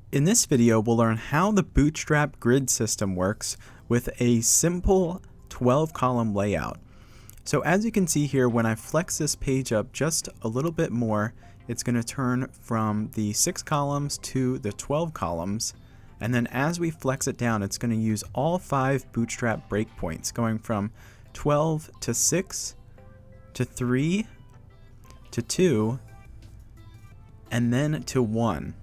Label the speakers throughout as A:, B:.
A: In this video, we'll learn how the Bootstrap grid system works with a simple 12-column layout. So as you can see here, when I flex this page up just a little bit more, it's going to turn from the 6 columns to the 12 columns. And then as we flex it down, it's going to use all 5 Bootstrap breakpoints, going from 12 to 6 to 3 to 2 and then to 1.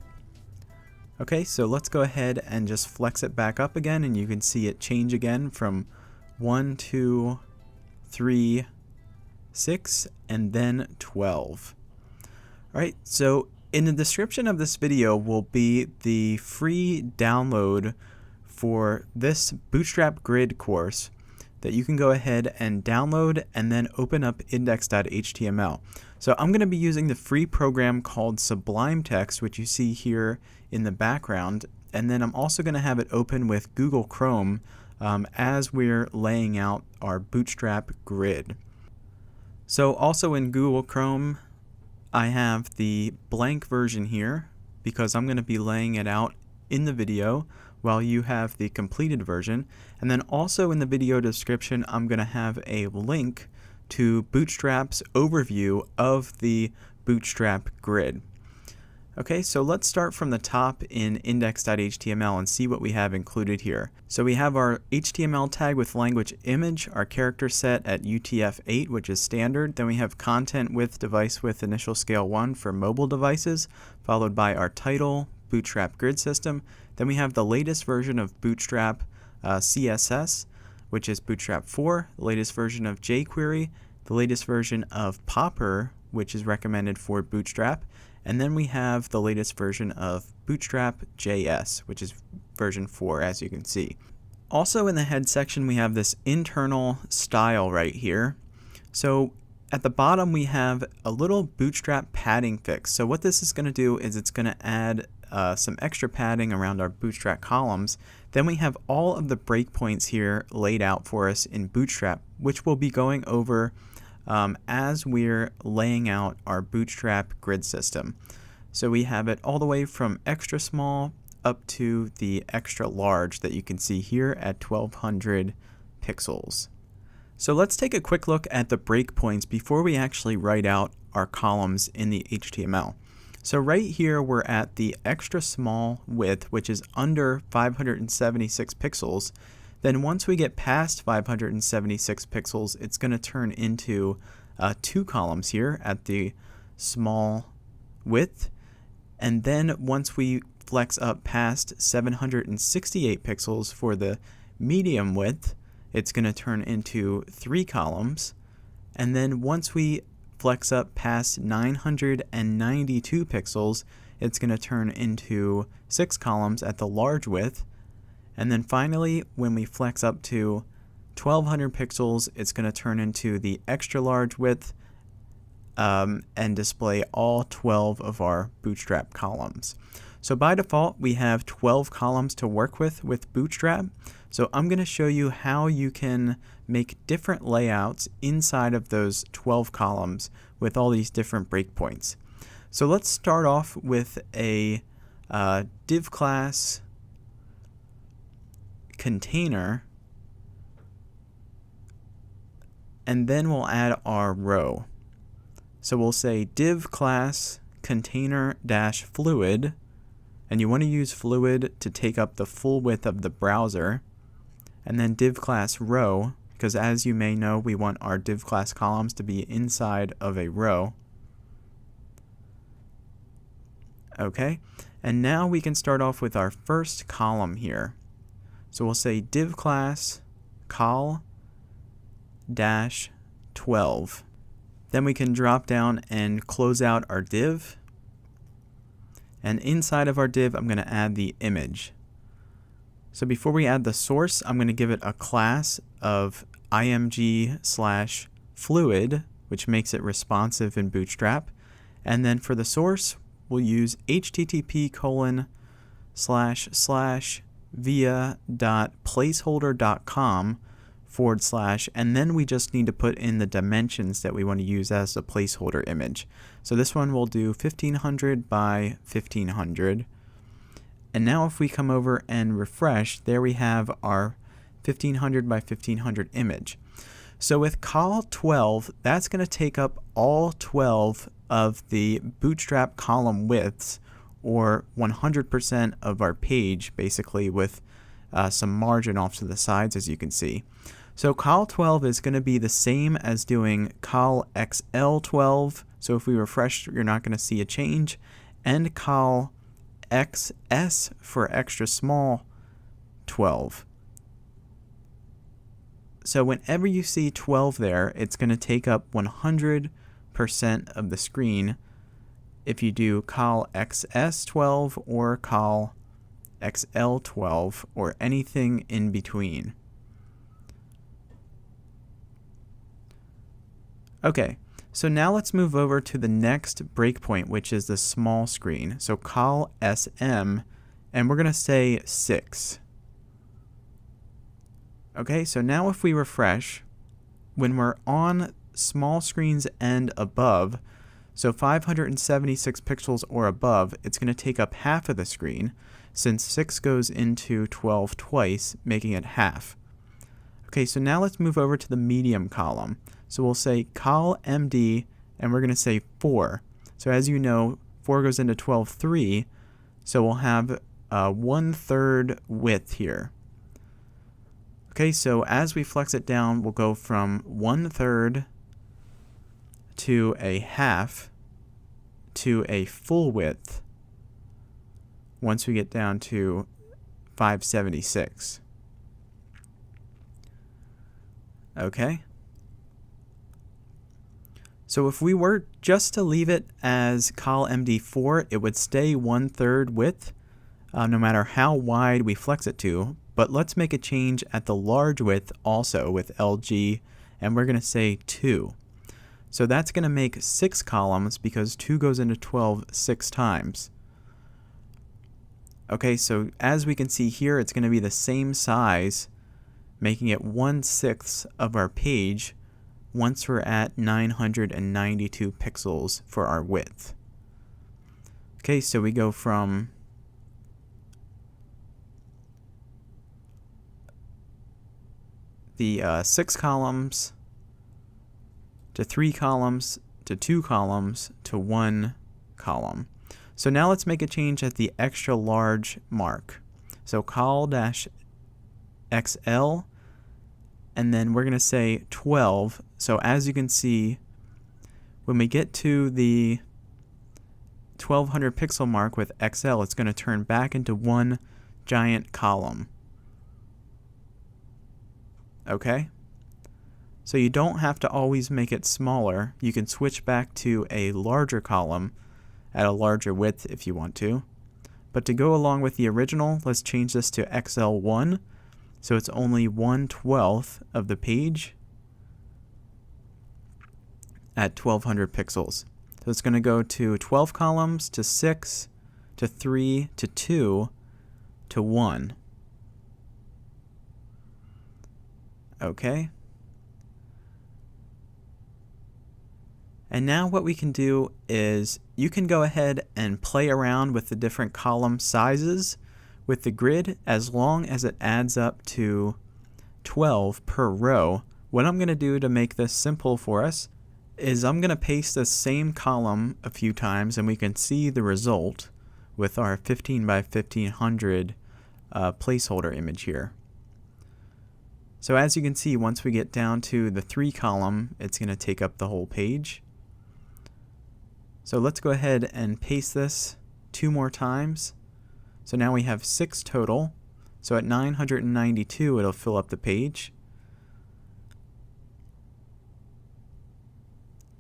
A: Okay, so let's go ahead and just flex it back up again, and you can see it change again from 1, 2, 3, 6, and then 12. Alright, so in the description of this video will be the free download for this Bootstrap grid course that you can go ahead and download and then open up index.html. So I'm going to be using the free program called Sublime Text, which you see here in the background, and then I'm also going to have it open with Google Chrome as we're laying out our Bootstrap grid. So also in Google Chrome, I have the blank version here because I'm going to be laying it out in the video while you have the completed version. And then also in the video description, I'm going to have a link to Bootstrap's overview of the Bootstrap grid. Okay, so let's start from the top in index.html and see what we have included here. So we have our HTML tag with language image, our character set at UTF-8, which is standard. Then we have content width, device width, initial scale 1 for mobile devices, followed by our title, Bootstrap grid system. Then we have the latest version of Bootstrap CSS, which is Bootstrap 4, the latest version of jQuery, the latest version of Popper, which is recommended for Bootstrap, and then we have the latest version of Bootstrap JS, which is version 4, as you can see. Also in the head section, we have this internal style right here. So at the bottom, we have a little Bootstrap padding fix. So what this is going to do is it's going to add some extra padding around our Bootstrap columns. Then we have all of the breakpoints here laid out for us in Bootstrap, which we'll be going over as we're laying out our Bootstrap grid system. So we have it all the way from extra small up to the extra large that you can see here at 1200 pixels. So let's take a quick look at the breakpoints before we actually write out our columns in the HTML. So right here we're at the extra small width, which is under 576 pixels. Then once we get past 576 pixels, it's going to turn into 2 columns here at the small width. And then once we flex up past 768 pixels for the medium width, it's going to turn into 3 columns. And then once we flex up past 992 pixels, it's going to turn into 6 columns at the large width. And then finally, when we flex up to 1200 pixels, it's going to turn into the extra large width and display all 12 of our Bootstrap columns. So by default, we have 12 columns to work with Bootstrap. So I'm going to show you how you can make different layouts inside of those 12 columns with all these different breakpoints. So let's start off with a div class container, and then we'll add our row. So we'll say div class container dash fluid, and you want to use fluid to take up the full width of the browser, and then div class row, because as you may know, we want our div class columns to be inside of a row. Okay, and now we can start off with our first column here. So we'll say div class col dash 12. Then we can drop down and close out our div. And inside of our div, I'm going to add the image. So before we add the source, I'm going to give it a class of img/fluid, which makes it responsive in Bootstrap. And then for the source, we'll use http://via.placeholder.com/ and then we just need to put in the dimensions that we want to use as the placeholder image. So this one will do 1500 by 1500, And now if we come over and refresh, there we have our 1500 by 1500 image. So with col 12, that's going to take up all 12 of the Bootstrap column widths, or 100% of our page, basically, with some margin off to the sides, as you can see. So col 12 is going to be the same as doing col XL 12. So if we refresh, you're not going to see a change. And col XS for extra small 12. So whenever you see 12 there, it's going to take up 100% of the screen if you do col XS 12 or col XL 12 or anything in between. Okay, so now let's move over to the next breakpoint, which is the small screen. So col SM, and we're going to say 6. Okay, so now if we refresh, when we're on small screens and above, so 576 pixels or above, it's going to take up half of the screen, since 6 goes into 12 twice, making it half. Okay, so now let's move over to the medium column. So we'll say col MD, and we're going to say 4. So as you know, 4 goes into 12.3, so we'll have 1/3 width here. Okay, so as we flex it down, we'll go from 1/3 to a half to a full width once we get down to 576. Okay. So if we were just to leave it as col MD4, it would stay 1/3 width, no matter how wide we flex it to. But let's make a change at the large width also with LG, and we're going to say 2. So that's going to make 6 columns because 2 goes into 12 6 times. Okay, so as we can see here, it's going to be the same size, making it 1/6 of our page once we're at 992 pixels for our width. Okay, so we go from the 6 columns to 3 columns to 2 columns to 1 column. So now let's make a change at the extra large mark. So col-XL, and then we're going to say 12. So as you can see, when we get to the 1200 pixel mark with XL, it's going to turn back into one giant column. Okay? So you don't have to always make it smaller. You can switch back to a larger column at a larger width if you want to. But to go along with the original, let's change this to XL1. So it's only 1/12 of the page at 1200 pixels. So it's going to go to 12 columns, to 6, to 3, to 2, to 1. Okay. And now what we can do is you can go ahead and play around with the different column sizes with the grid as long as it adds up to 12 per row. What I'm going to do to make this simple for us is I'm going to paste the same column a few times and we can see the result with our 15 by 1500 placeholder image here. So as you can see, once we get down to the 3 column, it's going to take up the whole page. So let's go ahead and paste this 2 more times. So now we have 6 total. So at 992, it'll fill up the page.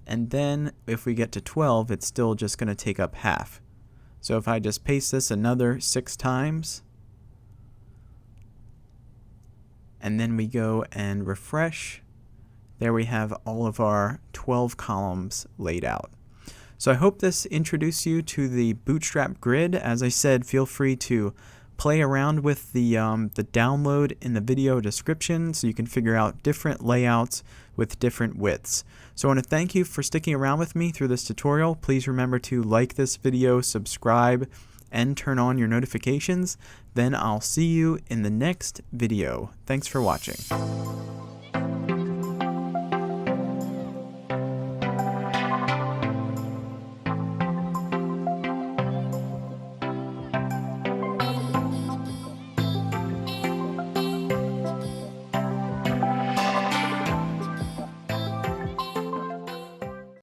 A: And then if we get to 12, it's still just going to take up half. So if I just paste this another 6 times, and then we go and refresh, there we have all of our 12 columns laid out. So I hope this introduced you to the Bootstrap grid. As I said, feel free to play around with the download in the video description so you can figure out different layouts with different widths. So I want to thank you for sticking around with me through this tutorial. Please remember to like this video, subscribe, and turn on your notifications, then I'll see you in the next video. Thanks for watching.